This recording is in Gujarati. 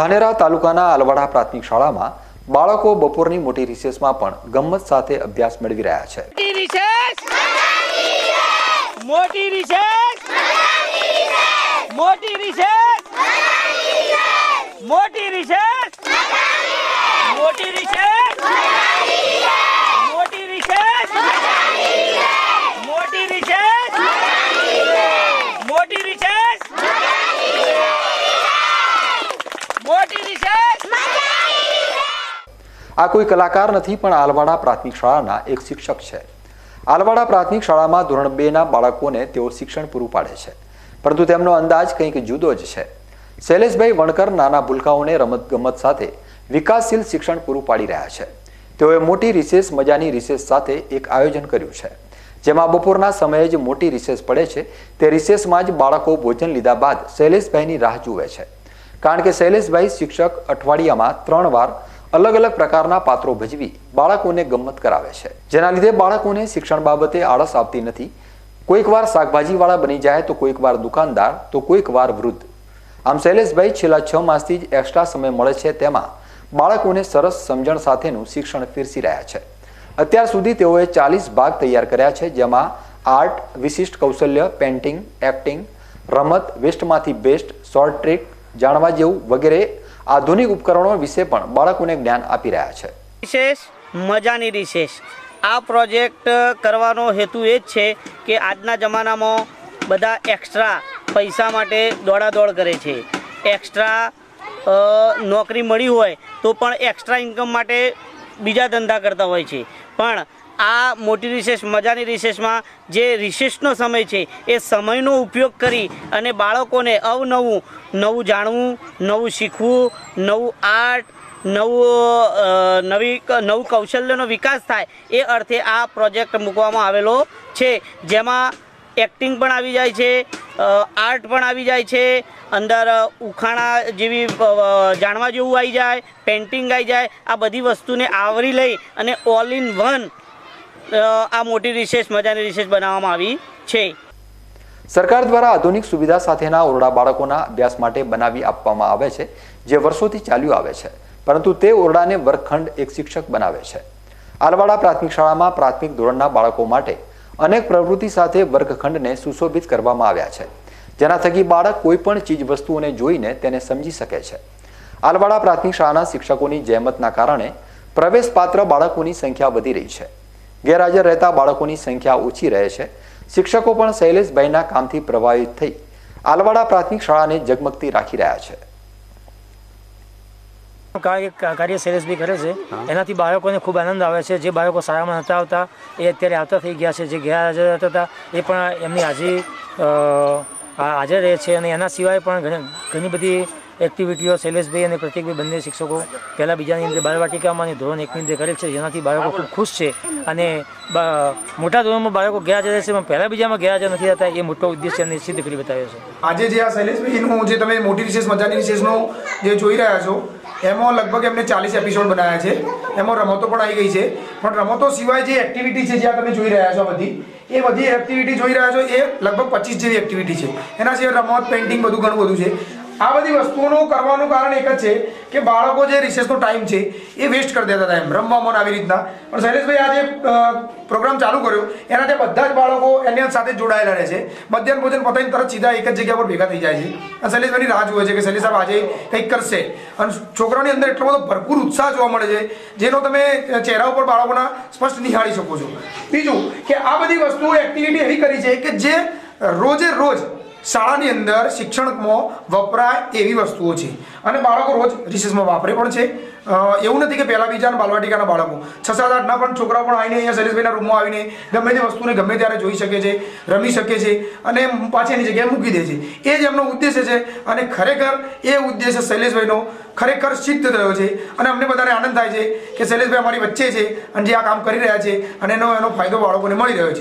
ધાનેરા તાલુકાના આલવાડા પ્રાથમિક શાળામાં બાળકો બપોરની મોટી રિસેસમાં પણ ગમ્મત સાથે અભ્યાસ મેળવી રહ્યા છે. આ કોઈ કલાકાર નથી પણ આલવાડા પ્રાથમિક શાળાના એક શિક્ષક છે. આલવાડા પ્રાથમિક શાળામાં ધોરણ 2 ના બાળકોને તેઓ શિક્ષણ પૂરું પાડે છે, પરંતુ તેમનો અંદાજ કંઈક જુદો જ છે. શૈલેષભાઈ વણકર નાના ભૂલકાઓને રમતગમત સાથે વિકાસશીલ શિક્ષણ પૂરું પાડી રહ્યા છે. તેઓએ મોટી રિસેસ મજાની રિસેસ સાથે એક આયોજન કર્યું છે, જેમાં બપોરના સમયે જ મોટી રિસેસ પડે છે. તે રિસેસમાં જ બાળકો ભોજન લીધા બાદ શૈલેષભાઈની રાહ જુએ છે, કારણ કે શૈલેષભાઈ શિક્ષક અઠવાડિયામાં 3 વાર અલગ અલગ પ્રકારના પાત્રો ભજવી બાળકોને ગમ્મત કરાવે છે, જેના લીધે બાળકોને શિક્ષણ બાબતે આળસ આવતી નથી. કોઈક વાર શાકભાજીવાળા બની જાય તો કોઈક વાર દુકાનદાર તો કોઈક વાર વૃદ્ધ. આમ શૈલેષભાઈ છેલ્લા 6 માસથી જ એક્સ્ટ્રા સમય મળે છે તેમાં બાળકોને સરસ સમજણ સાથેનું શિક્ષણ પીરસી રહ્યા છે. અત્યાર સુધી તેઓએ 40 ભાગ તૈયાર કર્યા છે, જેમાં આર્ટ, વિશિષ્ટ કૌશલ્ય, પેઇન્ટિંગ, એક્ટિંગ, રમત, વેસ્ટમાંથી બેસ્ટ, શોર્ટ ટ્રીક, જાણવા જેવું વગેરે આધુનિક ઉપકરણો વિશે પણ બાળકોને જ્ઞાન આપી રહ્યા છે. રિસેસ મજાની રિસેસ આ પ્રોજેક્ટ કરવાનો હેતુ એ જ છે કે આજના જમાનામાં બધા એક્સ્ટ્રા પૈસા માટે દોડાદોડ કરે છે. એક્સ્ટ્રા નોકરી મળી હોય તો પણ એક્સ્ટ્રા ઇન્કમ માટે બીજા ધંધા કરતા હોય છે. પણ આ મોટી રિસેસ મજાની રિસેસમાં જે રિસેસનો સમય છે એ સમયનો ઉપયોગ કરી અને બાળકોને નવું જાણવું, નવું શીખવું, નવું આર્ટ, નવું કૌશલ્યનો વિકાસ થાય એ અર્થે આ પ્રોજેક્ટ મૂકવામાં આવેલો છે, જેમાં એક્ટિંગ પણ આવી જાય છે, આર્ટ પણ આવી જાય છે, અંદર ઉખાણા જેવી જાણવા જેવું આવી જાય, પેઇન્ટિંગ આવી જાય. આ બધી વસ્તુને આવરી લઈ અને ઓલ ઇન વન આ મોટી રિસેસ મજાની રિસેસ બનાવવામાં આવી છે. સરકાર દ્વારા આધુનિક સુવિધા સાથેના ઓરડા બાળકોના અભ્યાસ માટે બનાવી આપવામાં આવે છે, જે વર્ષોથી ચાલ્યું આવે છે, પરંતુ તે ઓરડાને વર્ગખંડ એક શિક્ષક બનાવે છે. આલવાડા પ્રાથમિક શાળામાં પ્રાથમિક ધોરણના બાળકો માટે અનેક પ્રવૃત્તિ સાથે વર્ગખંડને સુશોભિત કરવામાં આવ્યા છે, જેના થકી બાળક કોઈ પણ ચીજ વસ્તુઓને જોઈને તેને સમજી શકે છે. આલવાડા પ્રાથમિક શાળાના શિક્ષકોની જહેમતના કારણે પ્રવેશપાત્ર બાળકોની સંખ્યા વધી રહી છે. ગેરહાજર રહેતા બાળકોની સંખ્યા ઓછી રહે છે. શિક્ષકો પણ શૈલેષભાઈના કામથી પ્રભાવિત થઈ આલવાડા પ્રાથમિક શાળાને જગમગતી રાખી રહ્યા છે. કાર્ય શૈલેષભાઈ કરે છે, એનાથી બાળકોને ખૂબ આનંદ આવે છે. જે બાળકો શાળામાં નહોતા આવતા એ અત્યારે આવતા થઈ ગયા છે. જે ગેરહાજર રહેતા હતા એ પણ એમની હાજર રહે છે. અને એના સિવાય પણ ઘણી બધી એક્ટિવિટીઓ શૈલેષભાઈ અને પ્રતિકભાઈ બંને શિક્ષકો પહેલાં બીજાની અંદર બાળવાટિકામાં અને ધોરણ 1ની અંદર કરેલ છે, જેનાથી બાળકો ખૂબ ખુશ છે. અને મોટા ધોરણમાં બાળકો ગેરહાજર રહેશે પણ પહેલાં બીજામાં ગેરહાજર નથી થતા, એ મોટો ઉદ્દેશ્ય એમને સિદ્ધ કરી બતાવ્યો છે. આજે જે આ શૈલેષભાઈનું જે તમે મોટી રિસેસ મજાની રિસેસનું જે જોઈ રહ્યા છો, એમાં લગભગ એમને 40 એપિસોડ બનાવ્યા છે. એમાં રમતો પણ આવી ગઈ છે, પણ રમતો સિવાય જે એક્ટિવિટી છે જ્યાં તમે જોઈ રહ્યા છો એ બધી એક્ટિવિટી જોઈ રહ્યા છો એ લગભગ 25 જેવી એક્ટિવિટી છે. એના સિવાય રમત, પેઇન્ટિંગ બધું ઘણું બધું છે. આ બધી વસ્તુઓનું કરવાનું કારણ એક જ છે કે બાળકો જે રિસેસનો ટાઈમ છે એ વેસ્ટ કરી દેતા હતા એમ રમવામાં આવી રીતના. પણ શૈલેષભાઈ આ જે પ્રોગ્રામ ચાલુ કર્યો એનાથી બધા જ બાળકો એની સાથે જોડાયેલા રહે છે. મધ્યાહન ભોજન પતાવીને તરત સીધા એક જ જગ્યા પર ભેગા થઈ જાય છે અને શૈલેષભાઈની રાહ જુએ છે કે શૈલેષ સાહેબ આજે કંઈક કરશે. અને છોકરાઓની અંદર એટલો બધો ભરપૂર ઉત્સાહ જોવા મળે છે, જેનો તમે ચહેરા ઉપર બાળકોના સ્પષ્ટ નિહાળી શકો છો. બીજું કે આ બધી વસ્તુઓ એક્ટિવિટી એવી કરી છે કે જે રોજે રોજ શાળાની અંદર શિક્ષણમાં વપરાય એવી વસ્તુઓ છે અને બાળકો રોજ રિસેસમાં વાપરે પણ છે. એવું નથી કે પહેલા બીજા બાલવાટિકાના બાળકો 6, 7, 8ના પણ છોકરાઓ પણ આવીને અહીંયા શૈલેષભાઈના રૂમમાં આવીને ગમે તે વસ્તુને ગમે ત્યારે જોઈ શકે છે, રમી શકે છે અને પાછી એની જગ્યાએ મૂકી દે છે. એ જ એમનો ઉદ્દેશ્ય છે અને ખરેખર એ ઉદ્દેશ્ય શૈલેષભાઈનો ખરેખર સિદ્ધ થયો છે. અને અમને બધાને આનંદ થાય છે કે શૈલેષભાઈ અમારી વચ્ચે છે અને જે આ કામ કરી રહ્યા છે અને એનો ફાયદો બાળકોને મળી રહ્યો છે.